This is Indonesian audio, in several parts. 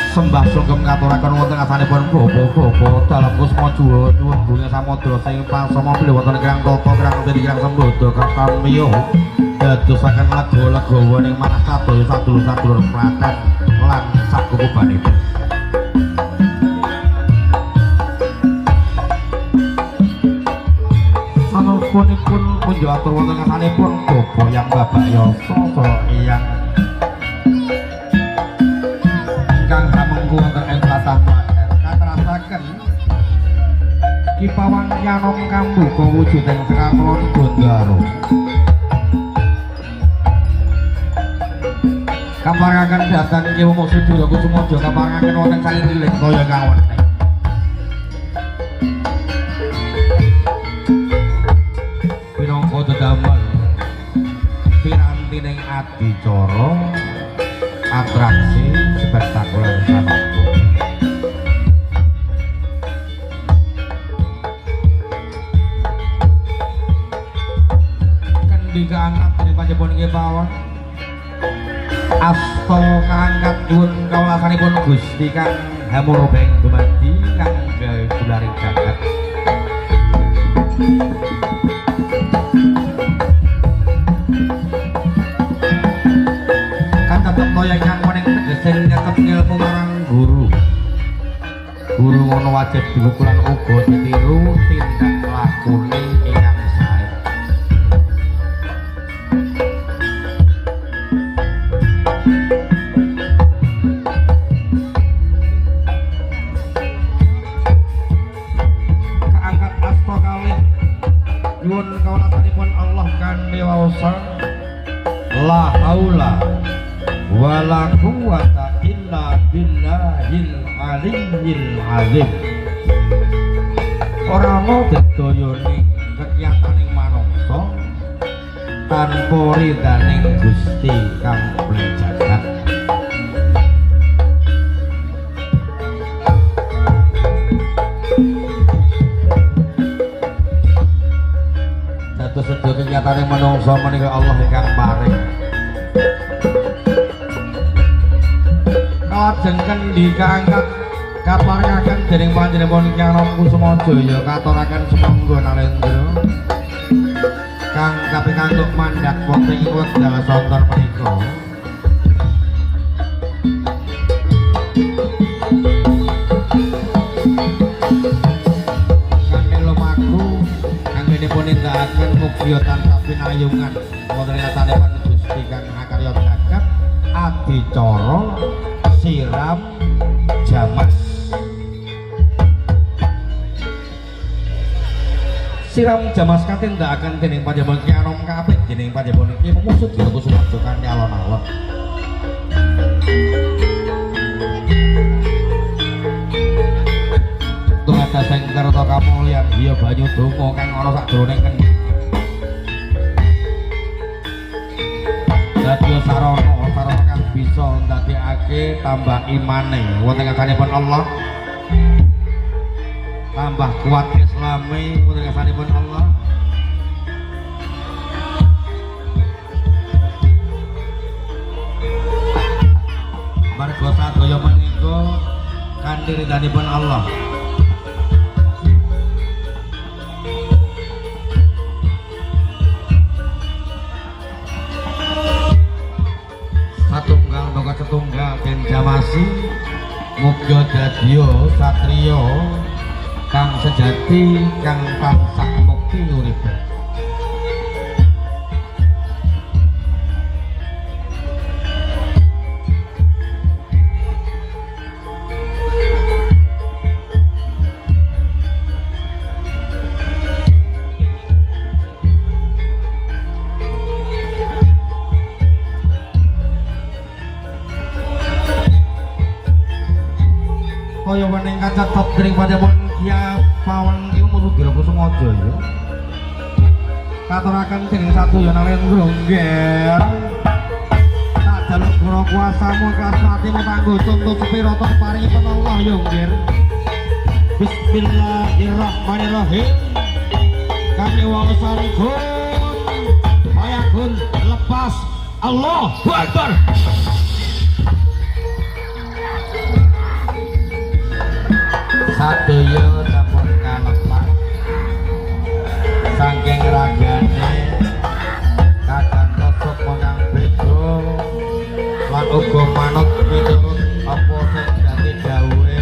Sembah sugeng ngaturaken wonten asanipun Bapa dalam kusma juwa nyuwun bunga samodra sing pasama bilih wonten kirang tata kirang dadi kirang sembodo kartamiyo dadosaken lega-legawa ning manah sadaya sadulur-sadulur Klaten lan sakukubanipun. Sanestunipun punjo atur wonten asanipun Bapa yang Bapak Yasa saha Eyang ingkang hamengku wonten ing tlatah Klaten katerasaken Kipawang Yanom Kambuka wujuding Sekakulon Gondaro kaparangaken dhateng Kiwa Muksidura Kusumaja kaparangaken wonten saliring kaya kawen pinangka dedamel pirantining adicara atraksi spektakuler sanapa kendika anak dari panjenengan nggih pawon asta kangkat nyuwun kawelasanipun Gusti Kang Hamurobeng dumadi kang gularing jagat tetep kaya ingkang mening tegese nyetep ilmu marang guru ngono wajib diukuran uga ditiru tindak lakune ingkang sae kaangkat asta kalih nyuwun kawelasanipun Allah kanthi waosan la haula wala quwwata illa billahil aliyyil azim. Ora ana dedaya ning kekiyataning manungsa tanpa ridhaning Gusti kang jagat. Dados sedaya kekiyataning manungsa menika Allah ingkang paring lajeng kendika angkat kaparingaken dening panjenengan Yanom Kusumaja katuraken sumangga Nalendra kang kapikantuk mandat wonten ing wekdal sonten menika kangge lumaku kangge dipun nindakaken mugi tansah pinayungan wonten ing asanipun Gusti Kang Hakarya Jagat adicara siram jamas siram jamas katindakaken dening panjenengan Yanom kaping dening panjenengan iki musud ya Kusumaja kanthi alon-alon tumadas sing kerta kamulyan ya banyu donga kang ana sakjroning kene dadi sarana kang bisa ndadekake tambah imane wonten ngasanipun Allah tambah kuat islami wonten ngasanipun Allah marga sadaya menika kanthi ridhanipun Allah satunggal Saka setunggal Kenjamasi muga dadya satriya kang sejati kang tansah mukti uripe. Kaya wening kaca top dring padapun Kia Pawang iku mutu Dira Kusumaja ya. Katuraken dening satu ya Narendra nggih. Tak jaluk gura kuasamu kasatimu kanggo contoh sepira tok paringi Allah ya nggih. Bismillahirrahmanirrahim. Kami wong sanggun Hayagun lepas Allahu Akbar. Sadaya sampun kalepat saking ragane kadang kosok menang beda lan uga manut miturut apa sing dadi dawuhe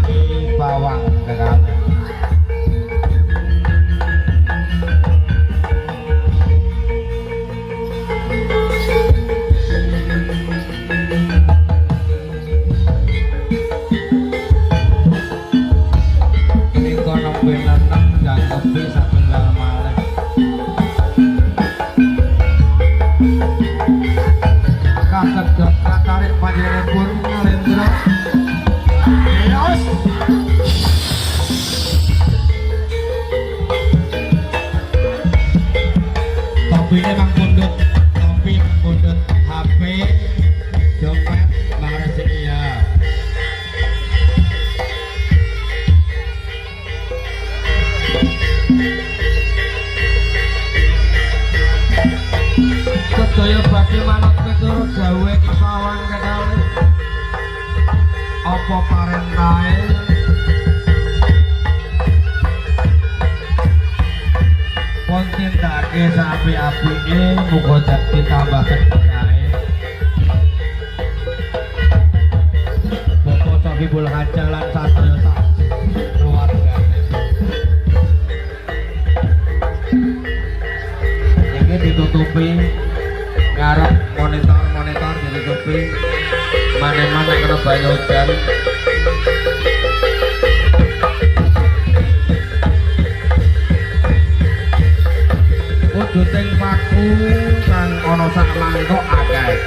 Ki Pawang Kekale. Jangkepi satunggal malih kasedhot katarik panjenenganipun Narendra Yos topine mang pundhut topi pundhut HP dompet laras iya. Sedaya badhe manut miturut dawuhe Ki Pawang Kekale. Apa parentahe pun tindake sapi-apike muga dadi tambah sedekahe. Bapak Sohibul Hajah lan satya sak keluargane. Iki ditutupi ngarep monitor ditutupi mana-mana kena banyak hujan. Wujuding paku kang ana sak mangkok akeh.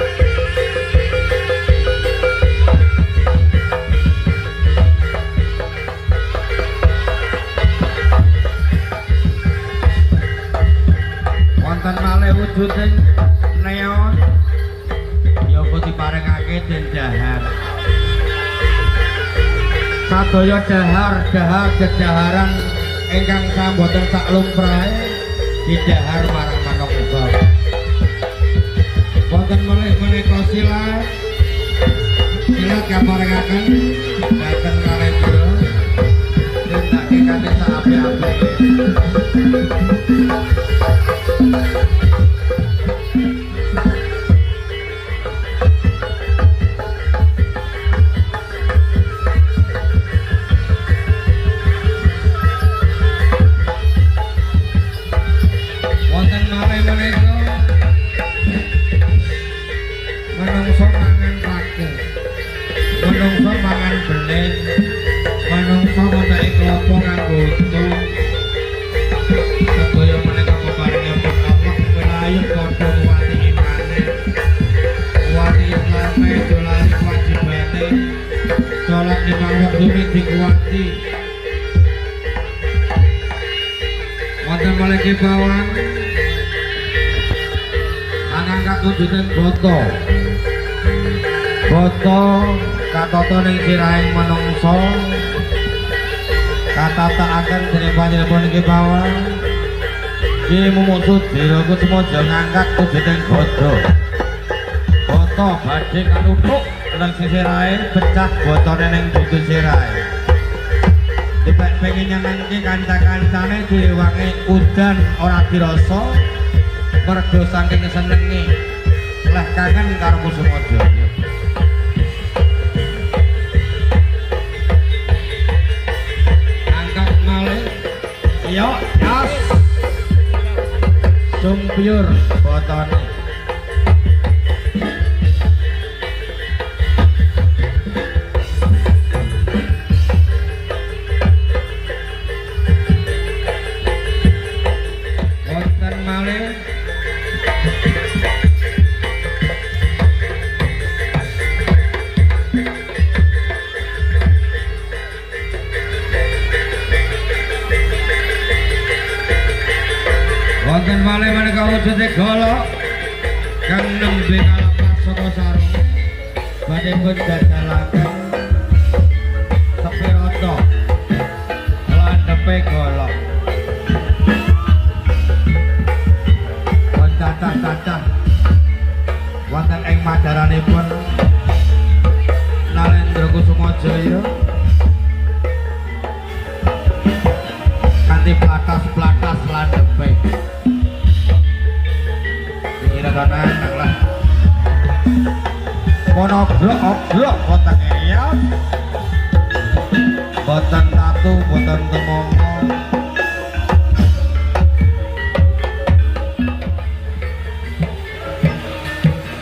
Wonten malih wujuding neon ya apa diparengake den dahar. Sadaya dahar kedaharan ingkang samboten sak lumrahe didahar marang manungsa. Wonten malih menika silat kaparengaken dhateng Narendra tindake kanthi saapik-apike. Menungso mangan paku, menungso mangan bening, menungso ngeneki klapa kanggo untung. Sedaya menika peparingipun Allah wilayah padha kuwati imane, kuwati islame, dolari kewajibane, salat limang waktu dikuwati. Wonten malih Ki Pawang angkat wujudan boto katata ning sirahing manungsa katataken dening panjenengan Ki Pawang Ki Mumungsud Dira Kusumaja ngangkat wujudan boto badhe kanuthuk nang sirahe pecah botone ning dudu sirahe dipek pengen nyenengke kanca-kancane direwangi udan ora dirasa mergo saking senenge leh kangen karo Kusumaja. Yas. Sumpyur botone. Wonten malih wonten malih menika wujude golok kang nembe kalapas saka sarung badhe pun dadalaken sepirata landhepe golok cacah-cacah wonten ing madaranipun Nalendra Kusumajaya kanthi platas-platas landhepe nang lah kono blok boten eyot boten tatu boten temongo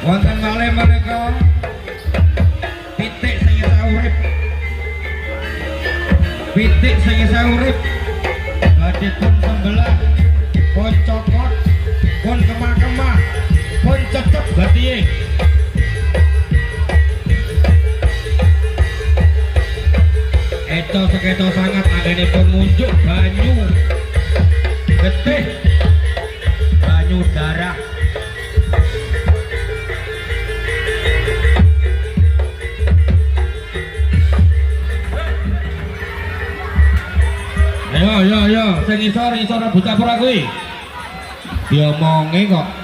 wonten malih menika pitik sing isih urip pitik sing isih urip badhe pun sembelah pun cokot pun kemah-kemah pun cecep gatihe eto seketo sangat anggenipun munjuk banyu getih banyu darah ayo sing isor bocah pura kuwi diomongi kok